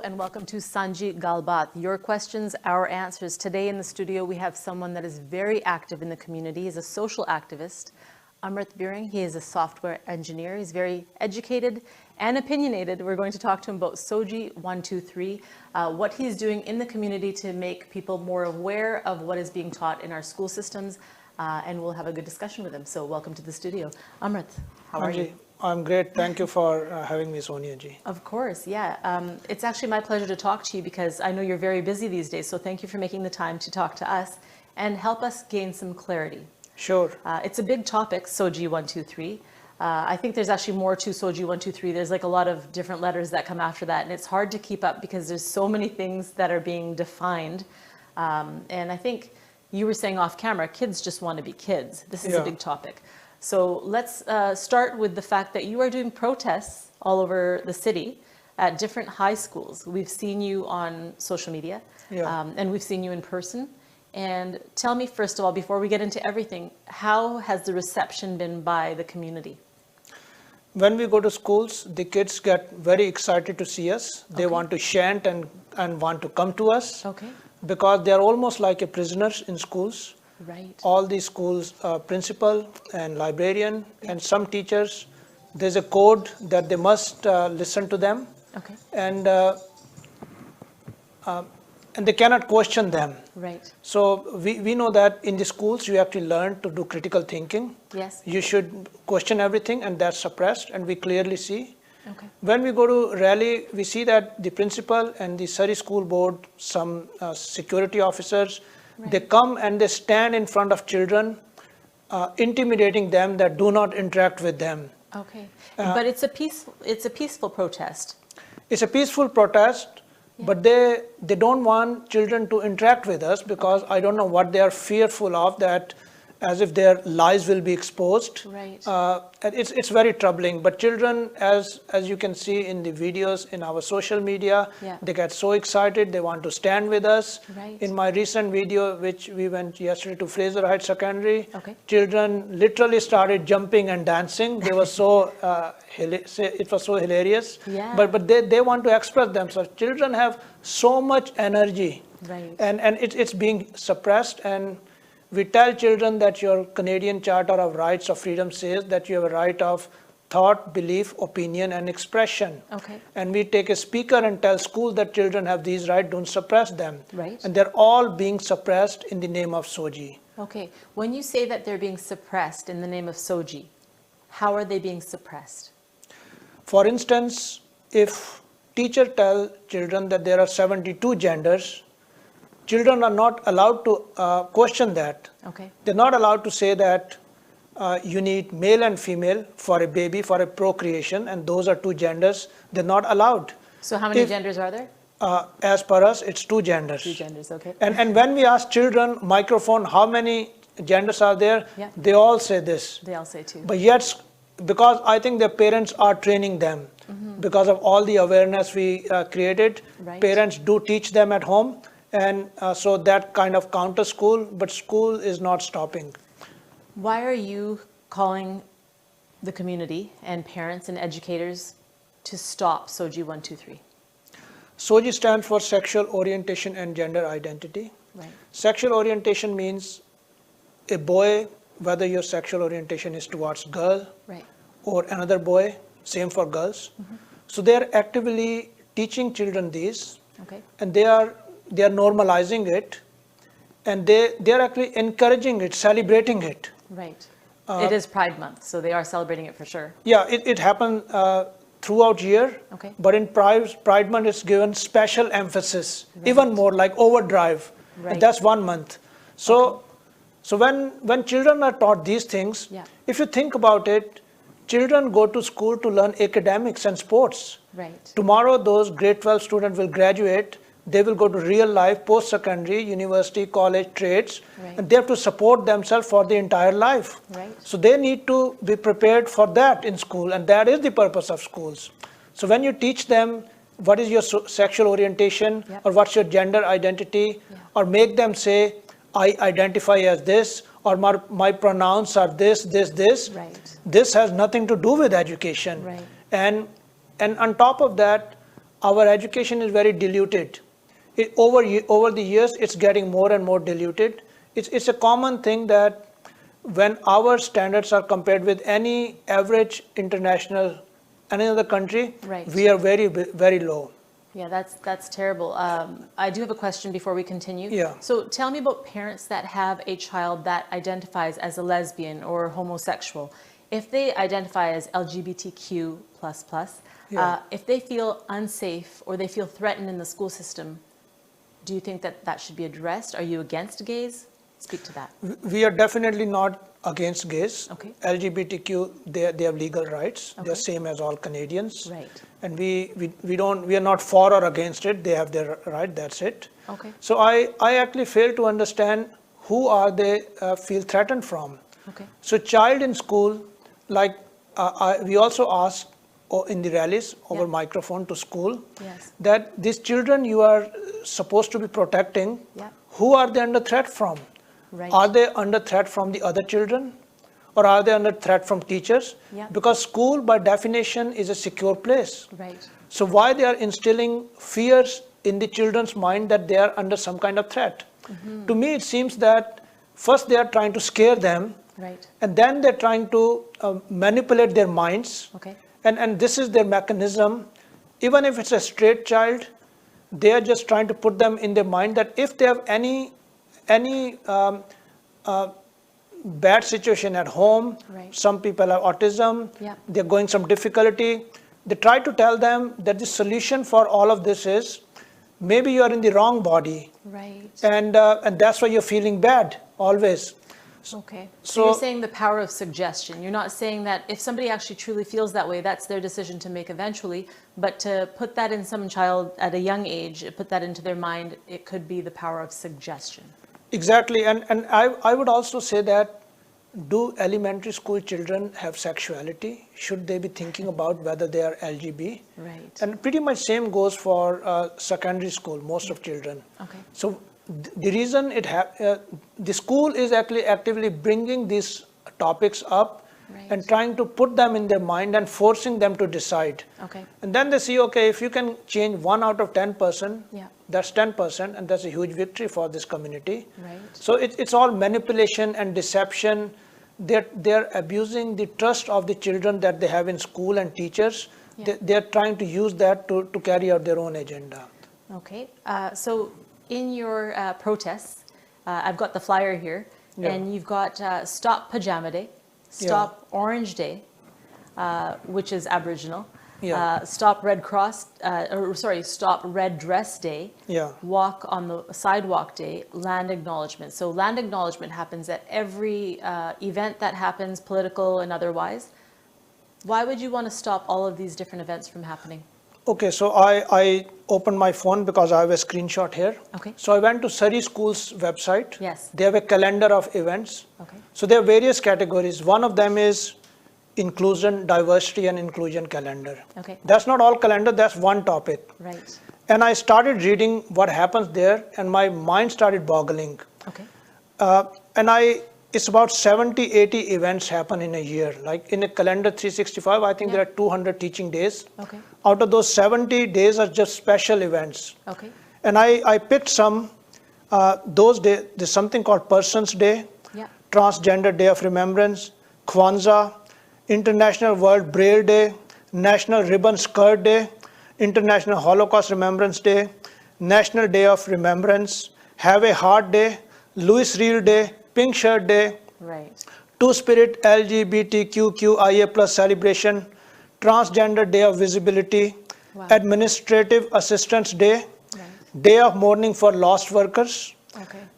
and welcome to Sanjhi Galbaat. Your questions, our answers. Today in the studio we have someone that is very active in the community. He's a social activist, Amrit Birring. He is a software engineer. He's very educated and opinionated. We're going to talk to him about SOGI 123, what he's doing in the community to make people more aware of what is being taught in our school systems, and we'll have a good discussion with him. So welcome to the studio. Amrit, how are you? I'm great. Thank you for having me, Sonia ji. Of course, yeah. It's actually my pleasure to talk to you because I know you're very busy these days. So thank you for making the time to talk to us and help us gain some clarity. Sure. It's a big topic, SOGI 123. I think there's actually more to SOGI 123. There's like a lot of different letters that come after that, and it's hard to keep up because there's so many things that are being defined. And I think you were saying off camera, kids just want to be kids. This is a big topic. So let's start with the fact that you are doing protests all over the city at different high schools. We've seen you on social media, and we've seen you in person. And tell me, first of all, before we get into everything, how has the reception been by the community? When we go to schools, the kids get very excited to see us. They want to chant and want to come to us because they are almost like prisoners in schools. Right. All the schools, principal and librarian and some teachers, there's a code that they must listen to them. Okay. And they cannot question them. Right. So we know that in the schools you actually learn to do critical thinking. Yes. You should question everything, and that's suppressed, and we clearly see. Okay. When we go to rally, we see that the principal and the Surrey School Board, some security officers, they come and they stand in front of children, intimidating them that do not interact with them. Okay. But it's a peaceful protest. It's a peaceful protest, but they don't want children to interact with us because I don't know what they are fearful of, that as if their lives will be exposed. Right. It's very troubling. But children, as you can see in the videos in our social media, they get so excited. They want to stand with us. Right. In my recent video, which we went yesterday to Fraser Heights Secondary, children literally started jumping and dancing. They were so it was so hilarious. Yeah. But they want to express themselves. Children have so much energy, and it's being suppressed. And we tell children that your Canadian Charter of Rights of Freedom says that you have a right of thought, belief, opinion, and expression. Okay. And we take a speaker and tell schools that children have these rights, don't suppress them. Right. And they're all being suppressed in the name of SOGI. Okay. When you say that they're being suppressed in the name of SOGI, how are they being suppressed? For instance, if teacher tell children that there are 72 genders, children are not allowed to question that. Okay. They're not allowed to say that you need male and female for a baby, for a procreation, and those are two genders. They're not allowed. So how many genders are there? As per us, it's two genders. Two genders, okay. And when we ask children, microphone, how many genders are there? They all say this. They all say two. But yet, because I think their parents are training them, because of all the awareness we created, parents do teach them at home. And so that kind of counter school, but school is not stopping. Why are you calling the community and parents and educators to stop SOGI 123? SOGI stands for Sexual Orientation and Gender Identity. Right. Sexual orientation means a boy, whether your sexual orientation is towards girl or another boy, same for girls. So they are actively teaching children these, and they are normalizing it, and they are actually encouraging it, celebrating it. Right. It is Pride Month, so they are celebrating it for sure. Yeah, it happened throughout year, but in Pride Month it's given special emphasis, even more like overdrive. And that's 1 month. So when children are taught these things, if you think about it, children go to school to learn academics and sports. Right. Tomorrow those grade 12 students will graduate. They will go to real life, post-secondary, university, college, trades, and they have to support themselves for the entire life. Right. So they need to be prepared for that in school, and that is the purpose of schools. So when you teach them what is your sexual orientation or what's your gender identity, or make them say, I identify as this, or my pronouns are this. This has nothing to do with education. And on top of that, our education is very diluted. Over the years, it's getting more and more diluted. It's a common thing that when our standards are compared with any average international, any other country, right. we are very, very low. Yeah, that's terrible. I do have a question before we continue. Yeah. So tell me about parents that have a child that identifies as a lesbian or homosexual. If they identify as LGBTQ++, if they feel unsafe or they feel threatened in the school system, do you think that that should be addressed? Are you against gays? Speak to that. We are definitely not against gays. Okay. LGBTQ, they have legal rights. Okay. They're same as all Canadians. Right. And we are not for or against it. They have their right. That's it. Okay. So I actually fail to understand who are they feel threatened from. Okay. So child in school, like we also ask in the rallies over microphone to school, yes, that these children you are supposed to be protecting, who are they under threat from? Right. Are they under threat from the other children, or are they under threat from teachers? Because school by definition is a secure place. Right. So why they are instilling fears in the children's mind that they are under some kind of threat? Mm-hmm. To me it seems that first they are trying to scare them, right, and then they're trying to manipulate their minds. Okay. And this is their mechanism. Even if it's a straight child, they are just trying to put them in their mind that if they have any bad situation at home, right, some people have autism, they're going some difficulty, they try to tell them that the solution for all of this is maybe you're in the wrong body, right, and that's why you're feeling bad always. Okay. So you're saying the power of suggestion. You're not saying that if somebody actually truly feels that way, that's their decision to make eventually, but to put that in some child at a young age, put that into their mind, it could be the power of suggestion. Exactly. And I would also say that, do elementary school children have sexuality? Should they be thinking about whether they are LGB? Right. And pretty much same goes for secondary school, most of children. Okay. So the reason the school is actually actively bringing these topics up, right, and trying to put them in their mind and forcing them to decide. Okay. And then they see, okay, if you can change 1 out of 10 person, that's 10%, and that's a huge victory for this community. Right. So it's all manipulation and deception. They're abusing the trust of the children that they have in school and teachers. They're trying to use that to carry out their own agenda. Okay. So in your protests, I've got the flyer here, and you've got Stop Pajama Day, Stop Orange Day, which is Aboriginal, Stop Red Cross, Stop Red Dress Day, Walk on the Sidewalk Day, Land Acknowledgement. So land acknowledgement happens at every event that happens, political and otherwise. Why would you want to stop all of these different events from happening? Okay, so I opened my phone because I have a screenshot here. Okay. So I went to Surrey School's website. Yes. They have a calendar of events. Okay. So there are various categories. One of them is inclusion, diversity and inclusion calendar. Okay. That's not all calendar, that's one topic. Right. And I started reading what happens there and my mind started boggling. Okay. It's about 70, 80 events happen in a year. Like in a calendar 365, I think there are 200 teaching days. Okay. Out of those 70 days are just special events. Okay. And I picked some, those days, there's something called Persons Day, Transgender Day of Remembrance, Kwanzaa, International World Braille Day, National Ribbon Skirt Day, International Holocaust Remembrance Day, National Day of Remembrance, Have a Heart Day, Louis Reel Day, Pink Shirt Day, right, Two-Spirit LGBTQIA+ celebration, Transgender Day of Visibility, Administrative Assistance Day, Day of Mourning for Lost Workers,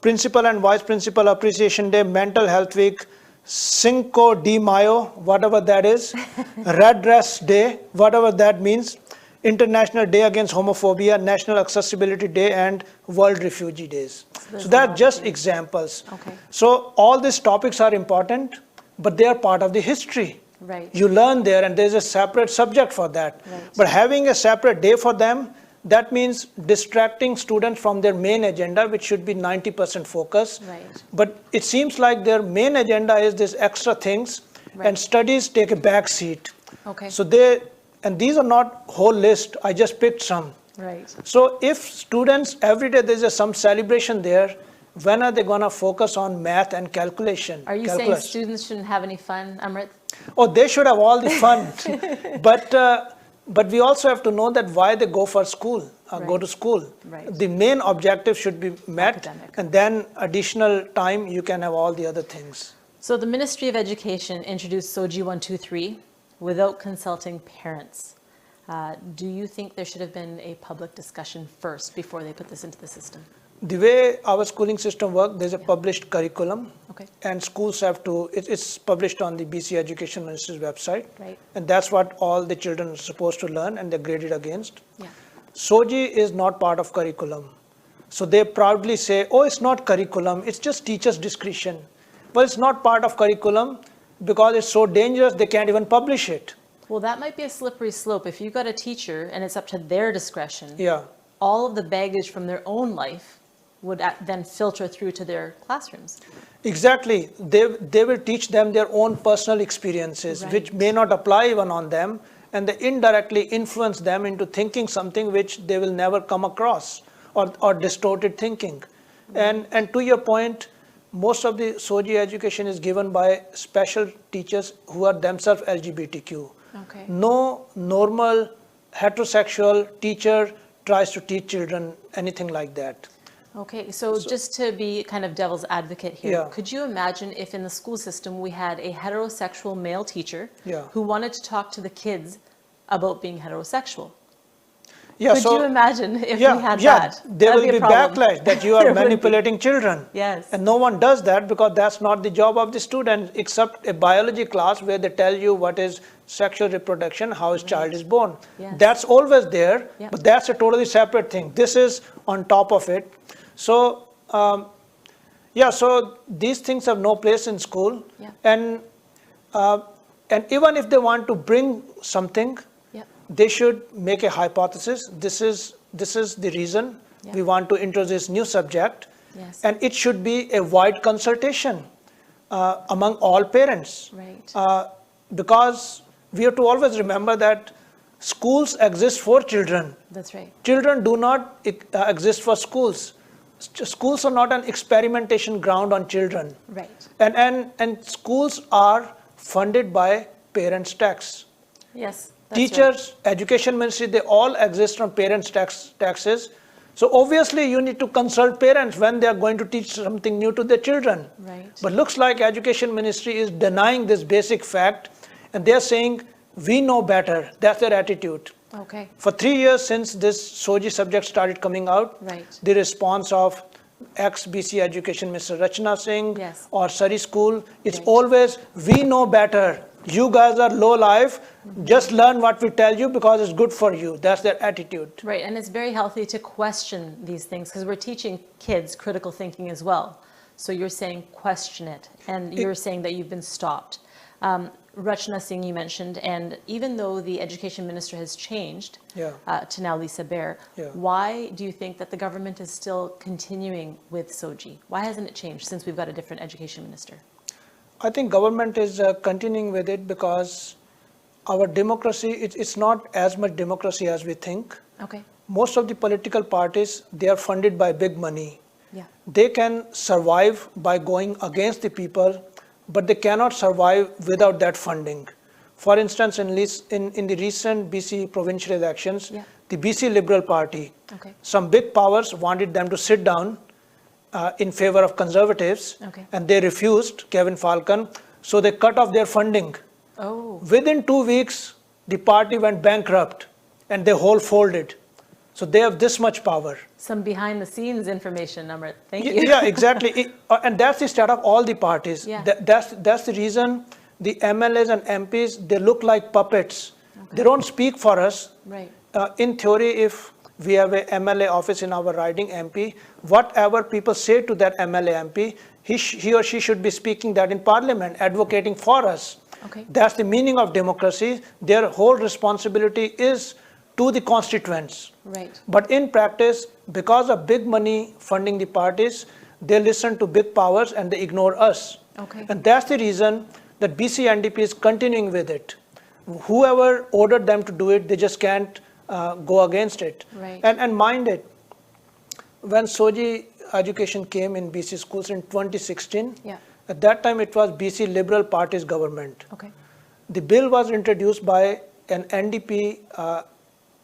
Principal and Vice Principal Appreciation Day, Mental Health Week, Cinco de Mayo, whatever that is, Red Dress Day, whatever that means, International Day Against Homophobia, National Accessibility Day, and World Refugee Days. So that's just examples. Okay. So all these topics are important, but they are part of the history. Right. You learn there and there's a separate subject for that. Right. But having a separate day for them, that means distracting students from their main agenda, which should be 90% focus. Right. But it seems like their main agenda is this extra things, and studies take a back seat. Okay. So they and these are not whole list, I just picked some. Right. So if students, every day there's some celebration there, when are they going to focus on math and calculation? Are you saying students shouldn't have any fun, Amrit? Oh, they should have all the fun. But we also have to know that why they go for school, go to school. Right. The main objective should be met, Academic. and then additional time you can have all the other things. So the Ministry of Education introduced SOGI 123 without consulting parents. Do you think there should have been a public discussion first before they put this into the system? The way our schooling system works, there's a published curriculum, Okay. and schools have to, it's published on the BC Education Ministry's website, Right. and that's what all the children are supposed to learn, and they're graded against. Yeah. SOGI is not part of curriculum. So they proudly say, oh, it's not curriculum, it's just teacher's discretion. Well, it's not part of curriculum because it's so dangerous they can't even publish it. Well, that might be a slippery slope. If you've got a teacher and it's up to their discretion, Yeah. all of the baggage from their own life would then filter through to their classrooms. Exactly. They will teach them their own personal experiences, Right. which may not apply even on them, and they indirectly influence them into thinking something which they will never come across, or distorted thinking. And to your point, most of the SOGI education is given by special teachers who are themselves LGBTQ. Okay. No normal heterosexual teacher tries to teach children anything like that. Okay, so just to be kind of devil's advocate here, Yeah. could you imagine if in the school system we had a heterosexual male teacher Yeah. who wanted to talk to the kids about being heterosexual? Yeah, Could you imagine if we had yeah, that? there That'd will be a problem. backlash that you There are would be. manipulating children. Yes. And no one does that because that's not the job of the student, except a biology class where they tell you what is sexual reproduction, how a child is born. Yes. That's always there, Yeah. but that's a totally separate thing. This is on top of it. So, so these things have no place in school. Yeah. And even if they want to bring something, Yep. they should make a hypothesis. This is the reason Yeah. we want to introduce new subject, Yes. and it should be a wide consultation among all parents. Right. Because we have to always remember that schools exist for children. That's right. Children do not exist for schools. Schools are not an experimentation ground on children. Right. And schools are funded by parents' tax. Yes. That's Teachers, education ministry, they all exist on parents' taxes. So obviously you need to consult parents when they are going to teach something new to their children. Right. But looks like education ministry is denying this basic fact, and they're saying, we know better. That's their attitude. Right. Okay. For 3 years since this SOGI subject started coming out, Right. the response of ex-BC Education Minister Rachna Singh Yes. or Surrey School, it's Right. always, we know better. You guys are low life. Just learn what we tell you because it's good for you. That's their attitude. Right, and it's very healthy to question these things because we're teaching kids critical thinking as well. So you're saying question it, and you're saying that you've been stopped. Rachna Singh you mentioned, and even though the education minister has changed Yeah. to now Lisa Bair, Yeah. why do you think that the government is still continuing with SOGI? Why hasn't it changed since we've got a different education minister? I think government is continuing with it because our democracy, it's not as much democracy as we think. Okay. Most of the political parties, they are funded by big money. Yeah. They can survive by going against the people, but they cannot survive without that funding. For instance, in the recent BC provincial elections, Yeah. the BC Liberal Party, Okay. some big powers wanted them to sit down in favor of conservatives, Okay. and they refused, Kevin Falcon, so they cut off their funding. Oh. Within 2 weeks, the party went bankrupt and they whole folded. So they have this much power. Some behind the scenes information, Amrit. Thank you. Yeah, exactly. And that's the state of all the parties. Yeah. That's the reason the MLAs and MPs, they look like puppets. Okay. They don't speak for us. Right. In theory, if we have a MLA office in our riding MP, whatever people say to that MLA MP, he or she should be speaking that in Parliament, advocating for us. Okay. That's the meaning of democracy. Their whole responsibility is to the constituents. Right. But in practice, because of big money funding the parties, they listen to big powers and they ignore us. Okay. And that's the reason that BC NDP is continuing with it. whoever ordered them to do it, they just can't go against it. Right. And mind it, when Soji education came in BC schools in 2016, Yeah. at that time it was BC Liberal Party's government. Okay. The bill was introduced by an NDP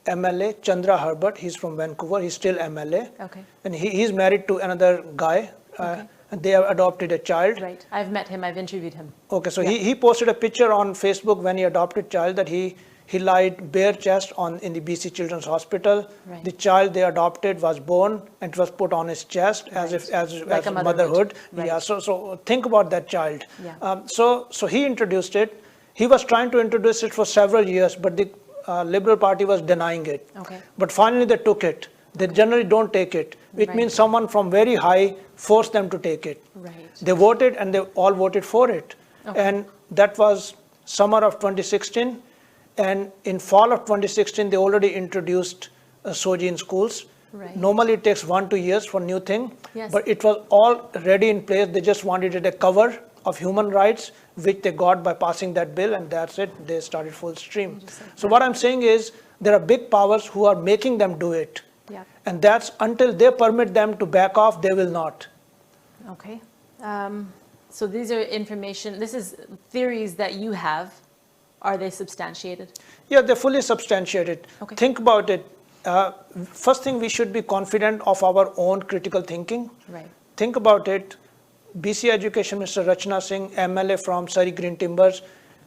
MLA, Chandra Herbert. He's from Vancouver. He's still MLA. Okay. And he's married to another guy. Okay. And they have adopted a child. Right. I've met him. I've interviewed him. Okay, so Yeah. he posted a picture on Facebook when he adopted child that he lied bare chest in the BC Children's Hospital. Right. The child they adopted was born and it was put on his chest as Right. if as Like a motherhood. motherhood. Right. Yeah. So think about that child. Yeah. So he introduced it. He was trying to introduce it for several years, but the Liberal Party was denying it. Okay. But finally they took it. They generally don't take it. It Right. means someone from very high forced them to take it. Right. They voted and they all voted for it. Okay. And that was summer of 2016. And in fall of 2016, they already introduced Soji in schools. Right. Normally it takes 1 to 2 years for new thing, Yes. but it was all ready in place. They just wanted it a cover of human rights, which they got by passing that bill, and that's it. They started full stream. So what I'm saying is there are big powers who are making them do it. Yeah. And that's until they permit them to back off, they will not. Okay. So these are information, this is theories that you have. Are they substantiated? Yeah, they're fully substantiated. Okay. Think about it. First thing, we should be confident of our own critical thinking. Right. Think about it. BC Education Minister Rachna Singh, MLA from Surrey Green Timbers,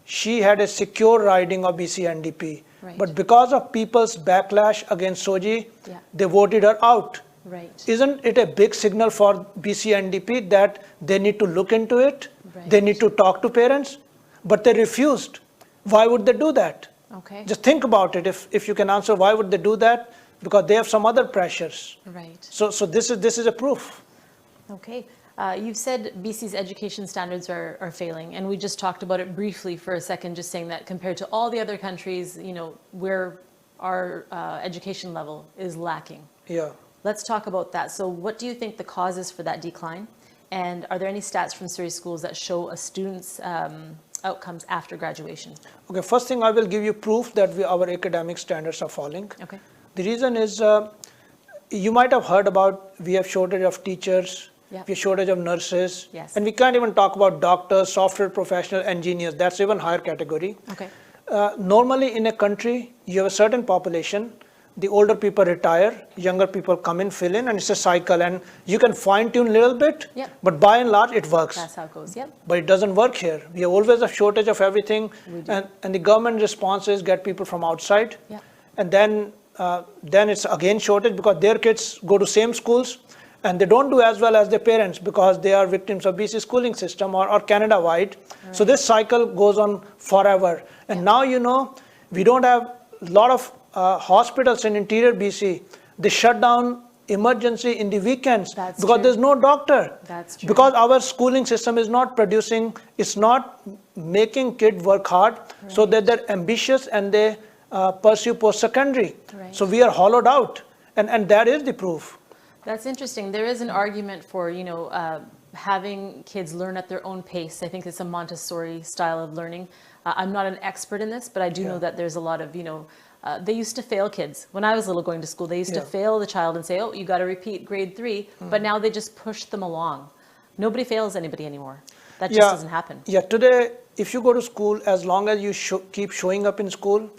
she had a secure riding of BC NDP. Right. But because of people's backlash against Soji, Yeah. they voted her out. Right. Isn't it a big signal for BC NDP that they need to look into it? Right. They need to talk to parents? But they refused. Why would they do that? Okay. Just think about it. If you can answer why would they do that? Because they have some other pressures. Right. So this is a proof. Okay. You've said BC's education standards are failing, and we just talked about it briefly for a second, just saying that compared to all the other countries, where our education level is lacking. Yeah. Let's talk about that. So what do you think the cause is for that decline? And are there any stats from Surrey schools that show a student's outcomes after graduation? Okay, first thing I will give you proof that our academic standards are falling. Okay. The reason is you might have heard about we have shortage of teachers, Yeah. we have shortage of nurses, Yes. and we can't even talk about doctors, software professional, engineers. That's even higher category. Okay. Normally in a country, you have a certain population, the older people retire, younger people come in, fill in, and it's a cycle, and you can fine tune a little bit, Yep. but by and large it works. That's how it goes. Yep. But it doesn't work here. We have always a shortage of everything, We do. and the government response is get people from outside, Yep. and then it's again shortage because their kids go to same schools, and they don't do as well as their parents because they are victims of BC schooling system or Canada-wide. Right. So this cycle goes on forever. And now, we don't have a lot of hospitals in interior BC. They shut down emergency in the weekends That's because true. there's no doctor. That's true. Because our schooling system is not producing, it's not making kids work hard so that they're ambitious and they pursue post-secondary. Right. So we are hollowed out. And that is the proof. That's interesting. There is an argument for, having kids learn at their own pace. I think it's a Montessori style of learning. I'm not an expert in this, but I do know that there's a lot of, they used to fail kids. When I was little going to school, they used to fail the child and say, oh, you got to repeat grade 3. But now they just push them along. Nobody fails anybody anymore. That just doesn't happen. Yeah, today, if you go to school, as long as you keep showing up in school,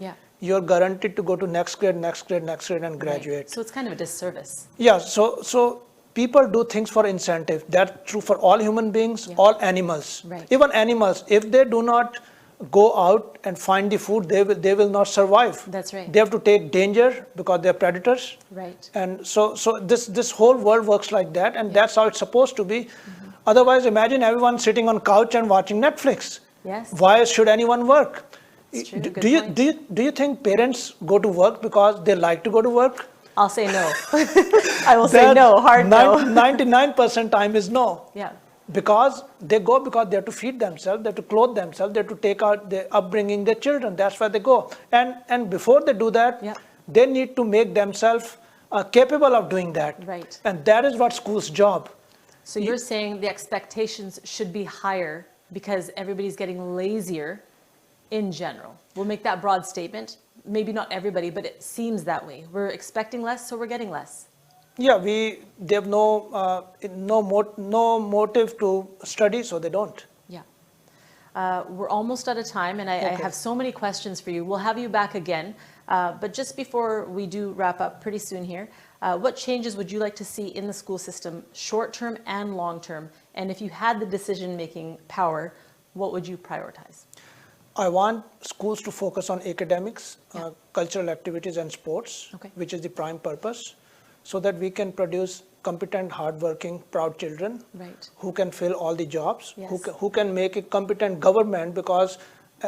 you're guaranteed to go to next grade, and graduate. Right. So it's kind of a disservice. Yeah, so people do things for incentive. That's true for all human beings, all animals. Right. Even animals, if they do not go out and find the food, they will not survive. That's right. They have to take danger because they're predators. Right. And so this whole world works like that, and that's how it's supposed to be. Otherwise, imagine everyone sitting on couch and watching Netflix. Yes. Why should anyone work? It's true. Do you think parents go to work because they like to go to work? I'll say no. I will say no, hard no. 99% time is no. Yeah. Because they go because they have to feed themselves, they have to clothe themselves, they have to take out their upbringing, their children. That's why they go. And before they do that, they need to make themselves capable of doing that. Right. And that is what school's job. So you're saying the expectations should be higher because everybody's getting lazier in general? We'll make that broad statement. Maybe not everybody, but it seems that way. We're expecting less, so we're getting less. Yeah, they have no motive to study, so they don't. Yeah. We're almost out of time, and I have so many questions for you. We'll have you back again. But just before we do wrap up pretty soon here, what changes would you like to see in the school system, short-term and long-term? And if you had the decision-making power, what would you prioritize? I want schools to focus on academics, cultural activities and sports, which is the prime purpose, so that we can produce competent, hardworking, proud children who can fill all the jobs, who can make a competent government, because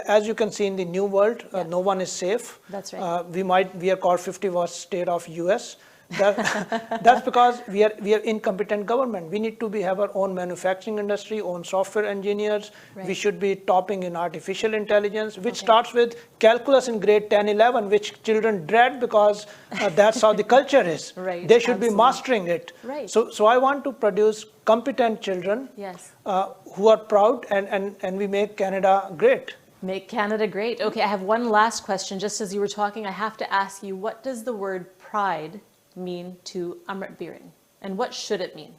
as you can see in the new world, no one is safe. That's right. We are called 51st state of US. That's because we are incompetent government. We need to have our own manufacturing industry, own software engineers. We should be topping in artificial intelligence, which starts with calculus in grade 10, 11, which children dread because that's how the culture is. They should be mastering it. So I want to produce competent children who are proud, and we make Canada great. Make Canada great. Okay, I have one last question. Just as you were talking, I have to ask you, what does the word pride mean to Amrit Birring, and what should it mean?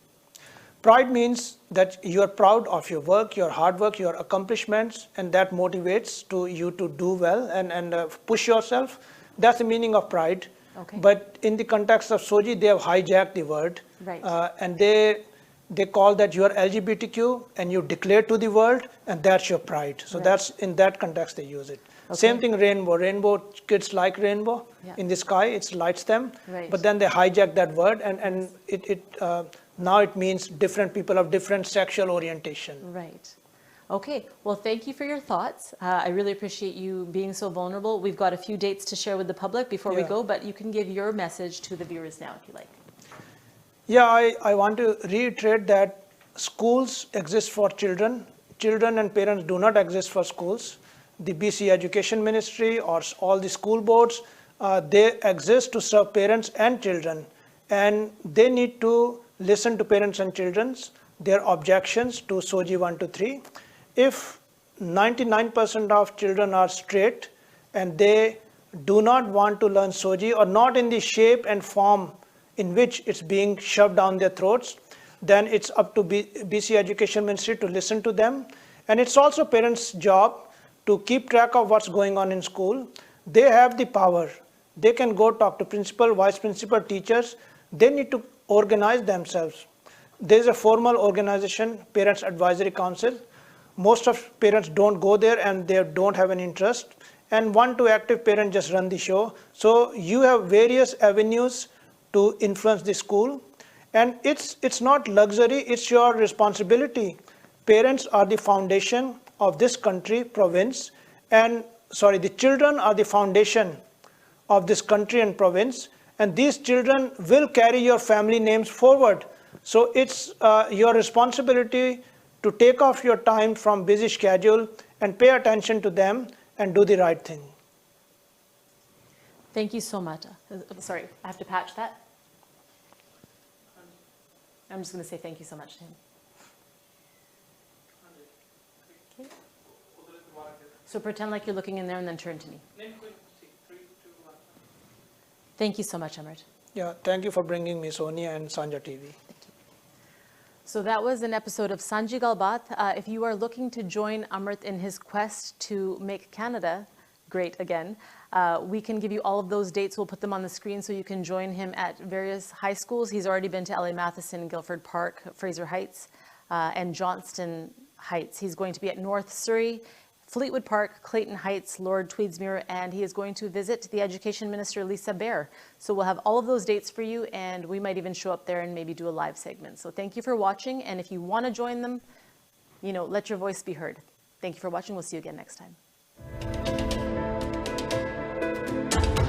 Pride means that you are proud of your work, your hard work, your accomplishments, and that motivates you to do well and push yourself. That's the meaning of pride. But in the context of SOGI, they have hijacked the word, and they call that you are LGBTQ and you declare to the world, and that's your pride. So that's in that context they use it. Same thing, rainbow. Rainbow, kids like rainbow in the sky, it lights them. But then they hijack that word, and now it means different people of different sexual orientation. Right. Okay. Well, thank you for your thoughts. I really appreciate you being so vulnerable. We've got a few dates to share with the public before we go, but you can give your message to the viewers now if you like. Yeah, I want to reiterate that schools exist for children. Children and parents do not exist for schools. The BC Education Ministry or all the school boards, they exist to serve parents and children. And they need to listen to parents and children's, their objections to SOGI 1 to 3. If 99% of children are straight and they do not want to learn SOGI, or not in the shape and form in which it's being shoved down their throats, then it's up to BC Education Ministry to listen to them. And it's also parents' job to keep track of what's going on in school. They have the power. They can go talk to principal, vice principal, teachers. They need to organize themselves. There's a formal organization, Parents Advisory Council. Most of parents don't go there and they don't have an interest. And 1 to active parents just run the show. So you have various avenues to influence the school. And it's not luxury, it's your responsibility. Parents are the foundation of this country, province, and the children are the foundation of this country and province, and these children will carry your family names forward. So it's your responsibility to take off your time from busy schedule and pay attention to them and do the right thing. Thank you so much. Sorry, I have to patch that. I'm just going to say thank you so much to him. Okay. So pretend like you're looking in there and then turn to me. Thank you so much, Amrit. Yeah, thank you for bringing me Sonia and Sanjha TV. Thank you. So that was an episode of Sanjhi Galbaat. If you are looking to join Amrit in his quest to make Canada great again, we can give you all of those dates. We'll put them on the screen so you can join him at various high schools. He's already been to LA Matheson, Guilford Park, Fraser Heights, and Johnston Heights. He's going to be at North Surrey, Fleetwood Park, Clayton Heights, Lord Tweedsmuir, and he is going to visit the Education Minister, Lisa Bair. So we'll have all of those dates for you, and we might even show up there and maybe do a live segment. So thank you for watching, and if you want to join them, let your voice be heard. Thank you for watching. We'll see you again next time.